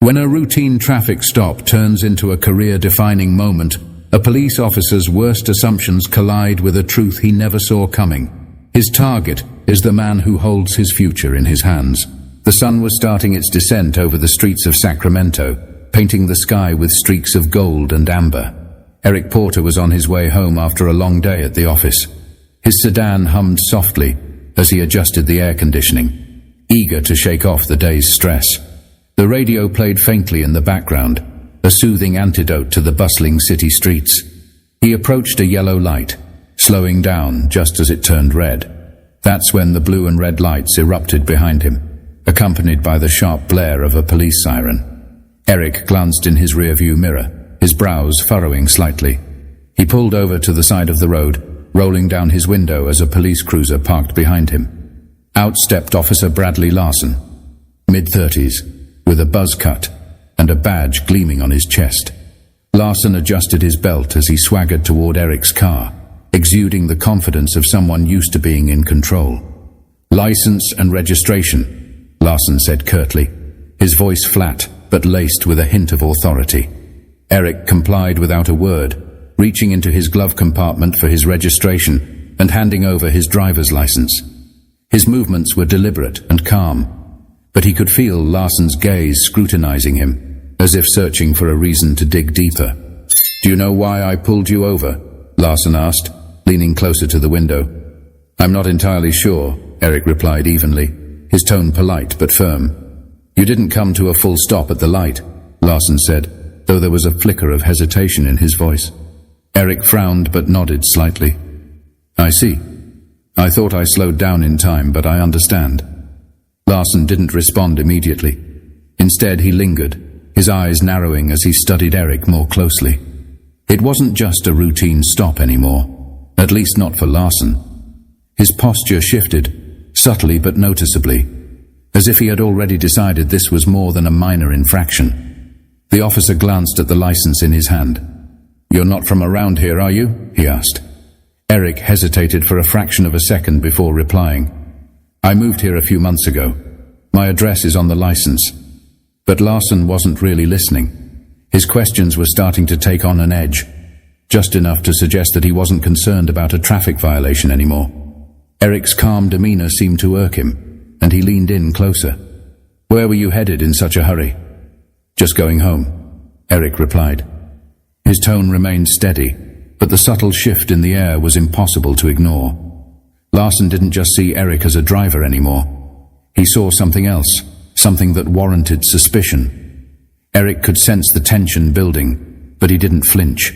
When a routine traffic stop turns into a career-defining moment, a police officer's worst assumptions collide with a truth he never saw coming. His target is the man who holds his future in his hands. The sun was starting its descent over the streets of Sacramento, painting the sky with streaks of gold and amber. Eric Porter was on his way home after a long day at the office. His sedan hummed softly as he adjusted the air conditioning, eager to shake off the day's stress. The radio played faintly in the background, a soothing antidote to the bustling city streets. He approached a yellow light, slowing down just as it turned red. That's when the blue and red lights erupted behind him, accompanied by the sharp blare of a police siren. Eric glanced in his rearview mirror, his brows furrowing slightly. He pulled over to the side of the road, rolling down his window as a police cruiser parked behind him. Out stepped Officer Bradley Larson, mid-30s, with a buzz cut and a badge gleaming on his chest. Larson adjusted his belt as he swaggered toward Eric's car, exuding the confidence of someone used to being in control. "License and registration," Larson said curtly, his voice flat but laced with a hint of authority. Eric complied without a word, reaching into his glove compartment for his registration and handing over his driver's license. His movements were deliberate and calm, but he could feel Larson's gaze scrutinizing him, as if searching for a reason to dig deeper. "Do you know why I pulled you over?" Larson asked, leaning closer to the window. "I'm not entirely sure," Eric replied evenly, his tone polite but firm. "You didn't come to a full stop at the light," Larson said, though there was a flicker of hesitation in his voice. Eric frowned but nodded slightly. "I see. I thought I slowed down in time, but I understand." Larson didn't respond immediately. Instead, he lingered, his eyes narrowing as he studied Eric more closely. It wasn't just a routine stop anymore, at least not for Larson. His posture shifted, subtly but noticeably, as if he had already decided this was more than a minor infraction. The officer glanced at the license in his hand. "You're not from around here, are you?" he asked. Eric hesitated for a fraction of a second before replying. "I moved here a few months ago. My address is on the license." But Larson wasn't really listening. His questions were starting to take on an edge, just enough to suggest that he wasn't concerned about a traffic violation anymore. Eric's calm demeanor seemed to irk him, and he leaned in closer. "Where were you headed in such a hurry?" "Just going home," Eric replied. His tone remained steady, but the subtle shift in the air was impossible to ignore. Larson didn't just see Eric as a driver anymore. He saw something else, something that warranted suspicion. Eric could sense the tension building, but he didn't flinch.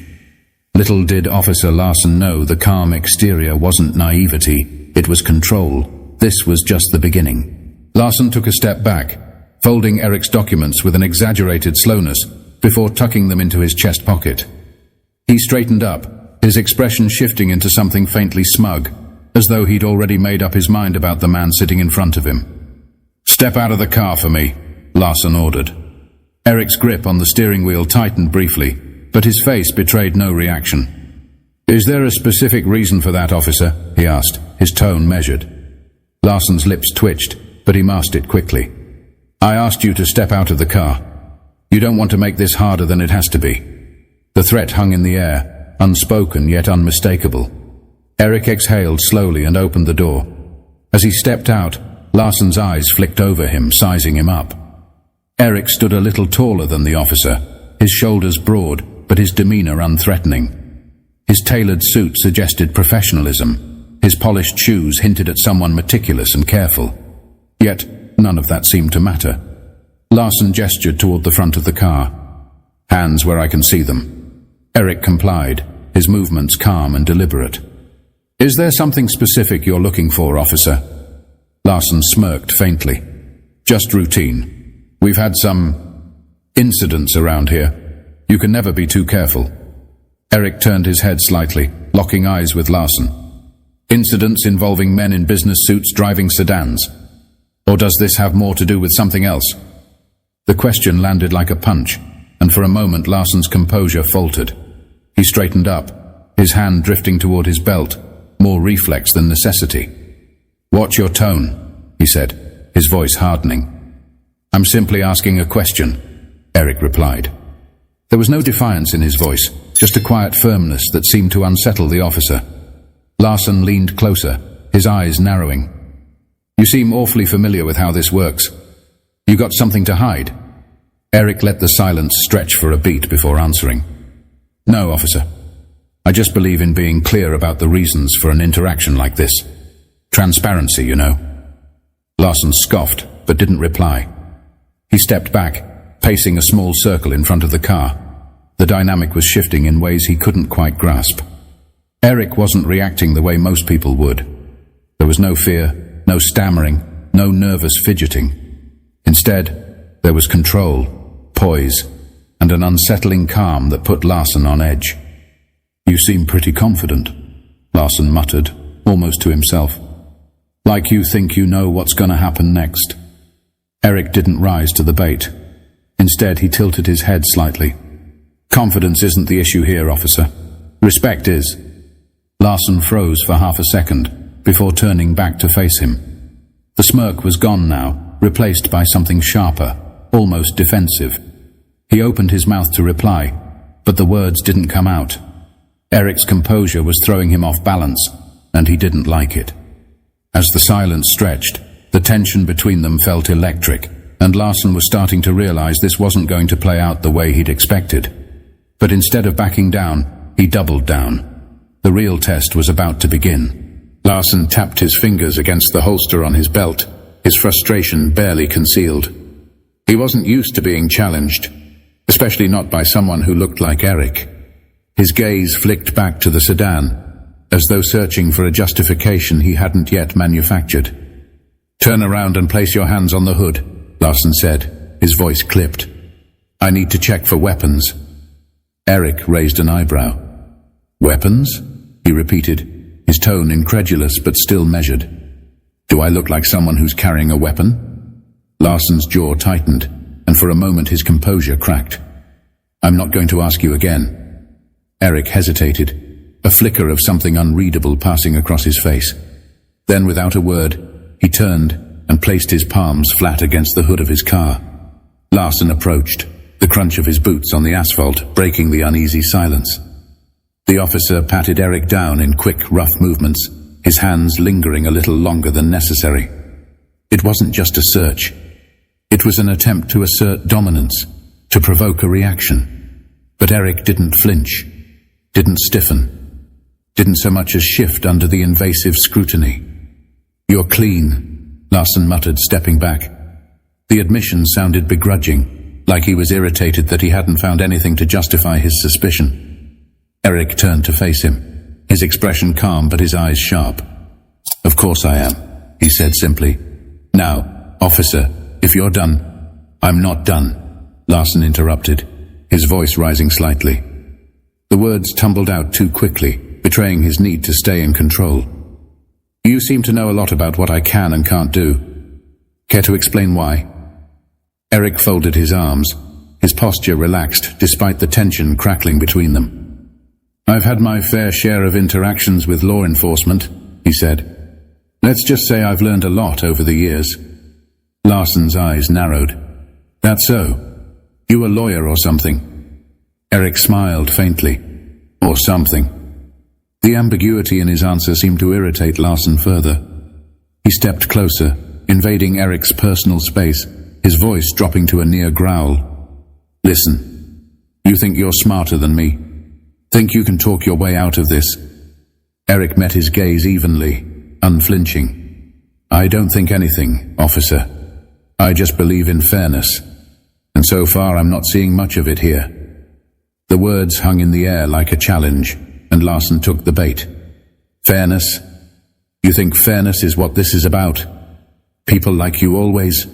Little did Officer Larson know the calm exterior wasn't naivety, it was control. This was just the beginning. Larson took a step back, folding Eric's documents with an exaggerated slowness before tucking them into his chest pocket. He straightened up, his expression shifting into something faintly smug, as though he'd already made up his mind about the man sitting in front of him. "Step out of the car for me," Larson ordered. Eric's grip on the steering wheel tightened briefly, but his face betrayed no reaction. "Is there a specific reason for that, officer?" he asked, his tone measured. Larson's lips twitched, but he masked it quickly. "I asked you to step out of the car. You don't want to make this harder than it has to be." The threat hung in the air, unspoken yet unmistakable. Eric exhaled slowly and opened the door. As he stepped out, Larson's eyes flicked over him, sizing him up. Eric stood a little taller than the officer, his shoulders broad, but his demeanor unthreatening. His tailored suit suggested professionalism. His polished shoes hinted at someone meticulous and careful. Yet, none of that seemed to matter. Larson gestured toward the front of the car. "Hands where I can see them." Eric complied, his movements calm and deliberate. "Is there something specific you're looking for, officer?" Larson smirked faintly. "Just routine. We've had some incidents around here. You can never be too careful." Eric turned his head slightly, locking eyes with Larson. "Incidents involving men in business suits driving sedans? Or does this have more to do with something else?" The question landed like a punch, and for a moment Larson's composure faltered. He straightened up, his hand drifting toward his belt, more reflex than necessity. "Watch your tone," he said, his voice hardening. "I'm simply asking a question. Eric replied. There was no defiance in his voice, just a quiet firmness that seemed to unsettle the officer. Larson leaned closer, his eyes narrowing. You seem awfully familiar with how this works. You got something to hide? Eric let the silence stretch for a beat before answering. No, officer. I just believe in being clear about the reasons for an interaction like this. Transparency, you know. Larson scoffed, but didn't reply. He stepped back, pacing a small circle in front of the car. The dynamic was shifting in ways he couldn't quite grasp. Eric wasn't reacting the way most people would. There was no fear, no stammering, no nervous fidgeting. Instead, there was control, poise, and an unsettling calm that put Larson on edge. You seem pretty confident, Larson muttered, almost to himself. Like you think you know what's going to happen next. Eric didn't rise to the bait. Instead, he tilted his head slightly. Confidence isn't the issue here, officer. Respect is. Larson froze for half a second before turning back to face him. The smirk was gone now, replaced by something sharper, almost defensive. He opened his mouth to reply, but the words didn't come out. Eric's composure was throwing him off balance, and he didn't like it. As the silence stretched, the tension between them felt electric, and Larson was starting to realize this wasn't going to play out the way he'd expected. But instead of backing down, he doubled down. The real test was about to begin. Larson tapped his fingers against the holster on his belt, his frustration barely concealed. He wasn't used to being challenged, especially not by someone who looked like Eric. His gaze flicked back to the sedan, as though searching for a justification he hadn't yet manufactured. Turn around and place your hands on the hood, Larson said, his voice clipped. I need to check for weapons. Eric raised an eyebrow. Weapons? He repeated, his tone incredulous but still measured. Do I look like someone who's carrying a weapon? Larson's jaw tightened, and for a moment his composure cracked. I'm not going to ask you again. Eric hesitated, a flicker of something unreadable passing across his face. Then, without a word, he turned and placed his palms flat against the hood of his car. Larson approached, the crunch of his boots on the asphalt breaking the uneasy silence. The officer patted Eric down in quick, rough movements, his hands lingering a little longer than necessary. It wasn't just a search. It was an attempt to assert dominance, to provoke a reaction. But Eric didn't flinch, didn't stiffen, didn't so much as shift under the invasive scrutiny. You're clean, Larson muttered, stepping back. The admission sounded begrudging, like he was irritated that he hadn't found anything to justify his suspicion. Eric turned to face him, his expression calm but his eyes sharp. Of course I am, he said simply. Now, officer, if you're done. I'm not done, Larson interrupted, his voice rising slightly. The words tumbled out too quickly, betraying his need to stay in control. You seem to know a lot about what I can and can't do. Care to explain why? Eric folded his arms, his posture relaxed despite the tension crackling between them. I've had my fair share of interactions with law enforcement, he said. Let's just say I've learned a lot over the years. Larson's eyes narrowed. That's so? You a lawyer or something? Eric smiled faintly. Or something. The ambiguity in his answer seemed to irritate Larson further. He stepped closer, invading Eric's personal space, his voice dropping to a near growl. Listen, you think you're smarter than me? Think you can talk your way out of this? Eric met his gaze evenly, unflinching. I don't think anything, officer. I just believe in fairness. And so far I'm not seeing much of it here. The words hung in the air like a challenge, and Larson took the bait. Fairness? You think fairness is what this is about? People like you always?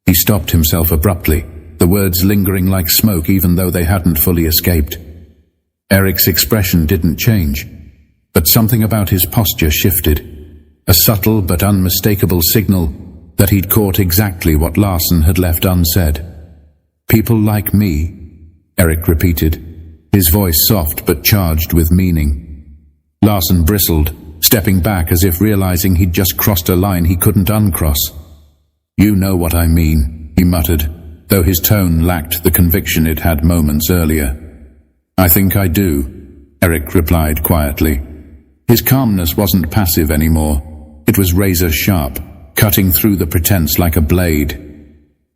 He stopped himself abruptly, the words lingering like smoke even though they hadn't fully escaped. Eric's expression didn't change, but something about his posture shifted, a subtle but unmistakable signal that he'd caught exactly what Larson had left unsaid. People like me, Eric repeated, his voice soft but charged with meaning. Larson bristled, stepping back as if realizing he'd just crossed a line he couldn't uncross. You know what I mean, he muttered, though his tone lacked the conviction it had moments earlier. "I think I do," Eric replied quietly. His calmness wasn't passive anymore. It was razor-sharp, cutting through the pretense like a blade.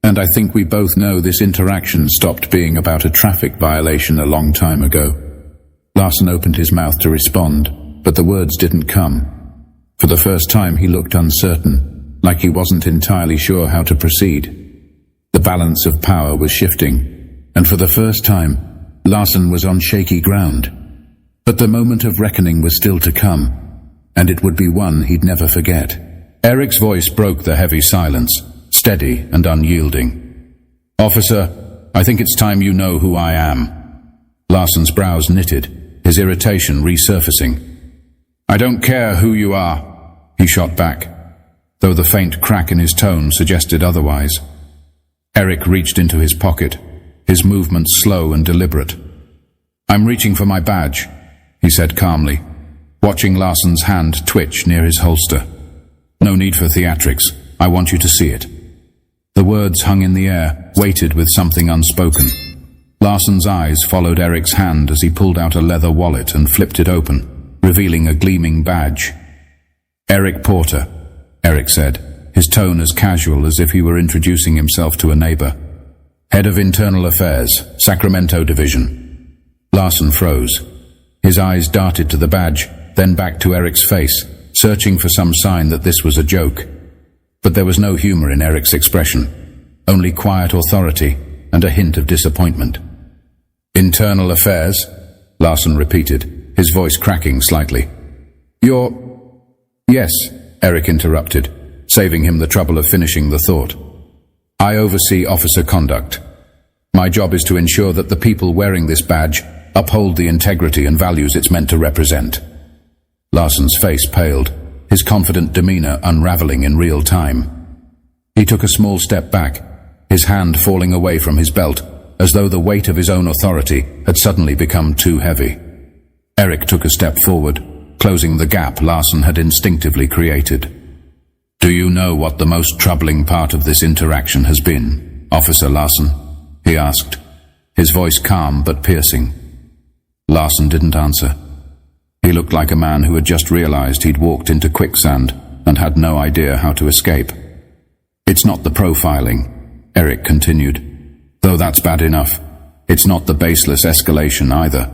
"And I think we both know this interaction stopped being about a traffic violation a long time ago." Larson opened his mouth to respond, but the words didn't come. For the first time he looked uncertain, like he wasn't entirely sure how to proceed. The balance of power was shifting, and for the first time, Larson was on shaky ground. But the moment of reckoning was still to come, and it would be one he'd never forget. Eric's voice broke the heavy silence, steady and unyielding. "Officer, I think it's time you know who I am." Larson's brows knitted, his irritation resurfacing. "I don't care who you are," he shot back, though the faint crack in his tone suggested otherwise. Eric reached into his pocket, his movements slow and deliberate. "I'm reaching for my badge," he said calmly, watching Larson's hand twitch near his holster. "No need for theatrics. I want you to see it." The words hung in the air, weighted with something unspoken. Larson's eyes followed Eric's hand as he pulled out a leather wallet and flipped it open, revealing a gleaming badge. "Eric Porter," Eric said, his tone as casual as if he were introducing himself to a neighbor. "Head of Internal Affairs, Sacramento Division." Larson froze. His eyes darted to the badge, then back to Eric's face, searching for some sign that this was a joke. But there was no humor in Eric's expression, only quiet authority and a hint of disappointment. "Internal Affairs," Larson repeated, his voice cracking slightly. "You're—" "Yes," Eric interrupted, saving him the trouble of finishing the thought. "I oversee officer conduct. My job is to ensure that the people wearing this badge uphold the integrity and values it's meant to represent." Larson's face paled, his confident demeanor unraveling in real time. He took a small step back, his hand falling away from his belt, as though the weight of his own authority had suddenly become too heavy. Eric took a step forward, closing the gap Larson had instinctively created. "Do you know what the most troubling part of this interaction has been, Officer Larson?" he asked, his voice calm but piercing. Larson didn't answer. He looked like a man who had just realized he'd walked into quicksand and had no idea how to escape. "It's not the profiling," Eric continued, "though that's bad enough. It's not the baseless escalation either.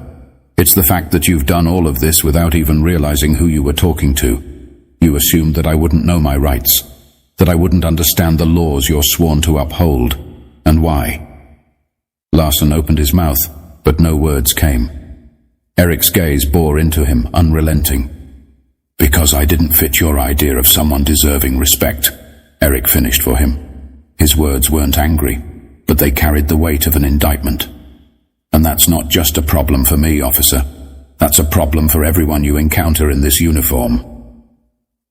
It's the fact that you've done all of this without even realizing who you were talking to. You assumed that I wouldn't know my rights, that I wouldn't understand the laws you're sworn to uphold, and why." Larson opened his mouth, but no words came. Eric's gaze bore into him, unrelenting. "Because I didn't fit your idea of someone deserving respect," Eric finished for him. His words weren't angry, but they carried the weight of an indictment. "And that's not just a problem for me, officer. That's a problem for everyone you encounter in this uniform."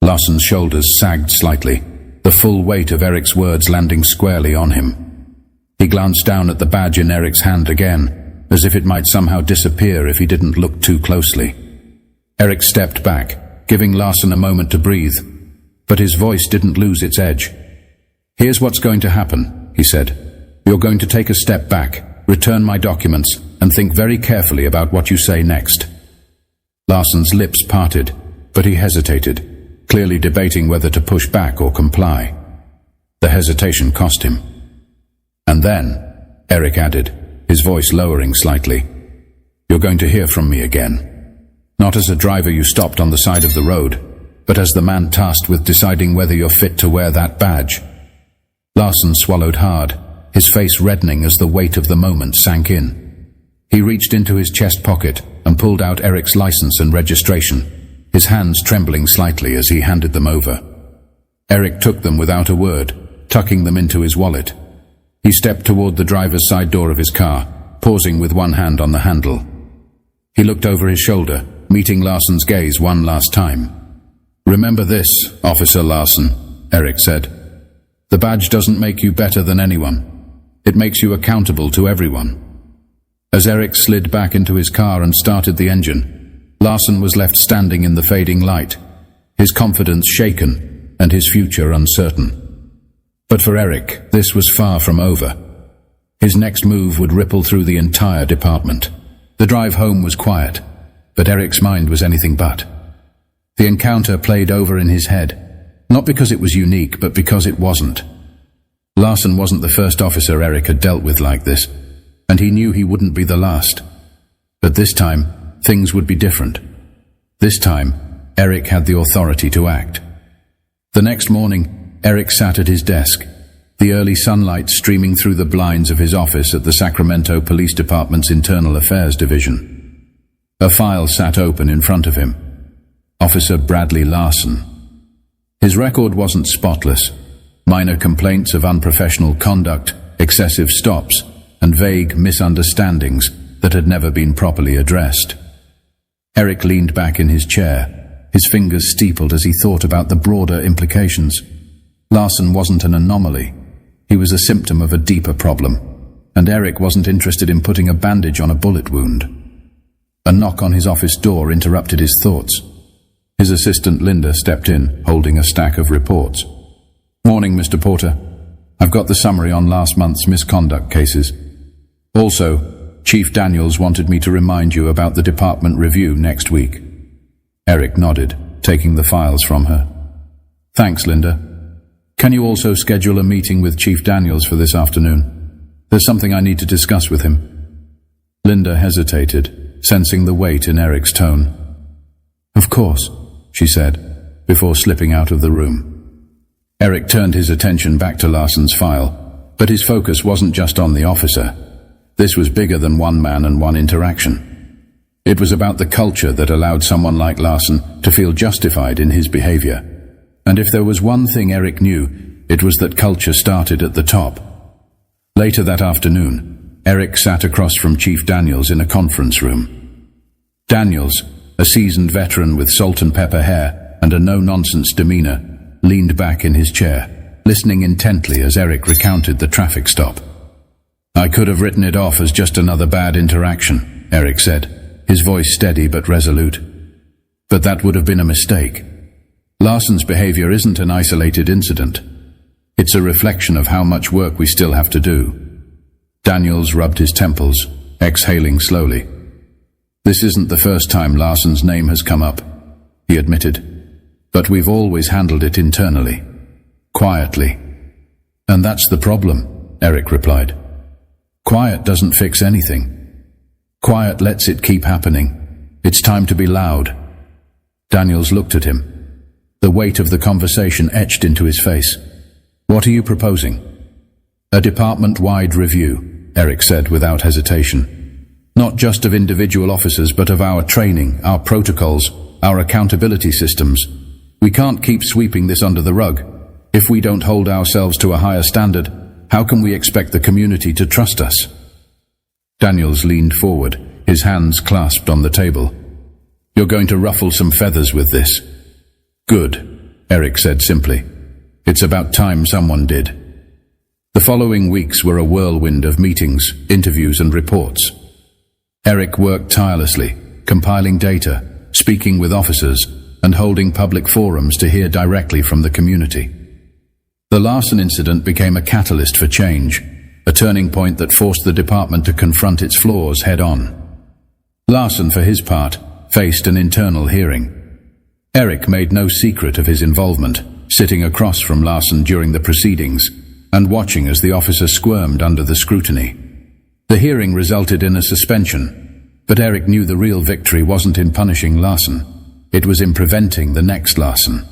Larson's shoulders sagged slightly, the full weight of Eric's words landing squarely on him. He glanced down at the badge in Eric's hand again, as if it might somehow disappear if he didn't look too closely. Eric stepped back, giving Larson a moment to breathe, but his voice didn't lose its edge. "Here's what's going to happen," he said. "You're going to take a step back, return my documents, and think very carefully about what you say next." Larson's lips parted, but he hesitated, clearly debating whether to push back or comply. The hesitation cost him. "And then," Eric added, his voice lowering slightly, "you're going to hear from me again. Not as a driver you stopped on the side of the road, but as the man tasked with deciding whether you're fit to wear that badge." Larson swallowed hard, his face reddening as the weight of the moment sank in. He reached into his chest pocket and pulled out Eric's license and registration, his hands trembling slightly as he handed them over. Eric took them without a word, tucking them into his wallet. He stepped toward the driver's side door of his car, pausing with one hand on the handle. He looked over his shoulder, meeting Larson's gaze one last time. "Remember this, Officer Larson," Eric said. "The badge doesn't make you better than anyone. It makes you accountable to everyone." As Eric slid back into his car and started the engine, Larson was left standing in the fading light, his confidence shaken and his future uncertain. But for Eric, this was far from over. His next move would ripple through the entire department. The drive home was quiet, but Eric's mind was anything but. The encounter played over in his head, not because it was unique, but because it wasn't. Larson wasn't the first officer Eric had dealt with like this, and he knew he wouldn't be the last. But this time, things would be different. This time, Eric had the authority to act. The next morning, Eric sat at his desk, the early sunlight streaming through the blinds of his office at the Sacramento Police Department's Internal Affairs Division. A file sat open in front of him. Officer Bradley Larson. His record wasn't spotless. Minor complaints of unprofessional conduct, excessive stops, and vague misunderstandings that had never been properly addressed. Eric leaned back in his chair, his fingers steepled as he thought about the broader implications. Larson wasn't an anomaly. He was a symptom of a deeper problem, and Eric wasn't interested in putting a bandage on a bullet wound. A knock on his office door interrupted his thoughts. His assistant Linda stepped in, holding a stack of reports. "Morning, Mr. Porter. I've got the summary on last month's misconduct cases. Also, Chief Daniels wanted me to remind you about the department review next week." Eric nodded, taking the files from her. "Thanks, Linda. Can you also schedule a meeting with Chief Daniels for this afternoon? There's something I need to discuss with him." Linda hesitated, sensing the weight in Eric's tone. "Of course," she said, before slipping out of the room. Eric turned his attention back to Larson's file, but his focus wasn't just on the officer. This was bigger than one man and one interaction. It was about the culture that allowed someone like Larson to feel justified in his behavior. And if there was one thing Eric knew, it was that culture started at the top. Later that afternoon, Eric sat across from Chief Daniels in a conference room. Daniels, a seasoned veteran with salt and pepper hair and a no-nonsense demeanor, leaned back in his chair, listening intently as Eric recounted the traffic stop. "I could have written it off as just another bad interaction," Eric said, his voice steady but resolute. "But that would have been a mistake. Larson's behavior isn't an isolated incident. It's a reflection of how much work we still have to do." Daniels rubbed his temples, exhaling slowly. "This isn't the first time Larson's name has come up," he admitted. "But we've always handled it internally, quietly." "And that's the problem," Eric replied. "Quiet doesn't fix anything. Quiet lets it keep happening. It's time to be loud." Daniels looked at him. The weight of the conversation etched into his face. "What are you proposing?" "A department-wide review," Eric said without hesitation. "Not just of individual officers, but of our training, our protocols, our accountability systems. We can't keep sweeping this under the rug. If we don't hold ourselves to a higher standard, how can we expect the community to trust us?" Daniels leaned forward, his hands clasped on the table. "You're going to ruffle some feathers with this." "Good," Eric said simply. "It's about time someone did." The following weeks were a whirlwind of meetings, interviews, and reports. Eric worked tirelessly, compiling data, speaking with officers, and holding public forums to hear directly from the community. The Larson incident became a catalyst for change, a turning point that forced the department to confront its flaws head-on. Larson, for his part, faced an internal hearing. Eric made no secret of his involvement, sitting across from Larson during the proceedings and watching as the officer squirmed under the scrutiny. The hearing resulted in a suspension, but Eric knew the real victory wasn't in punishing Larson. It was in preventing the next Larson.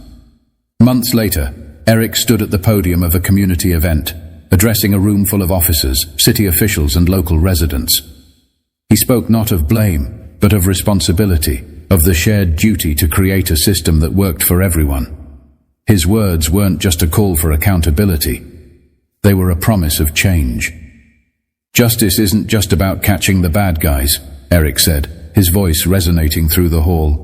Months later, Eric stood at the podium of a community event, addressing a room full of officers, city officials, and local residents. He spoke not of blame, but of responsibility, of the shared duty to create a system that worked for everyone. His words weren't just a call for accountability. They were a promise of change. "Justice isn't just about catching the bad guys," Eric said, his voice resonating through the hall.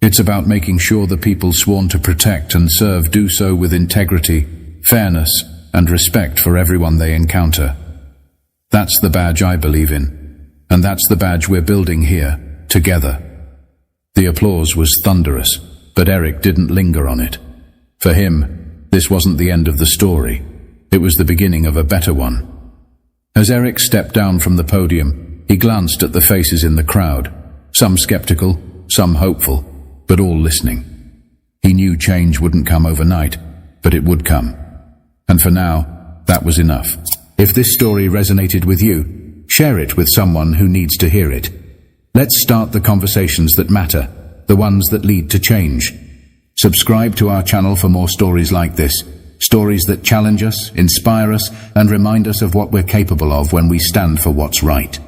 "It's about making sure the people sworn to protect and serve do so with integrity, fairness, and respect for everyone they encounter. That's the badge I believe in, and that's the badge we're building here, together." The applause was thunderous, but Eric didn't linger on it. For him, this wasn't the end of the story. It was the beginning of a better one. As Eric stepped down from the podium, he glanced at the faces in the crowd, some skeptical, some hopeful, but all listening. He knew change wouldn't come overnight, but it would come. And for now, that was enough. If this story resonated with you, share it with someone who needs to hear it. Let's start the conversations that matter, the ones that lead to change. Subscribe to our channel for more stories like this, stories that challenge us, inspire us, and remind us of what we're capable of when we stand for what's right.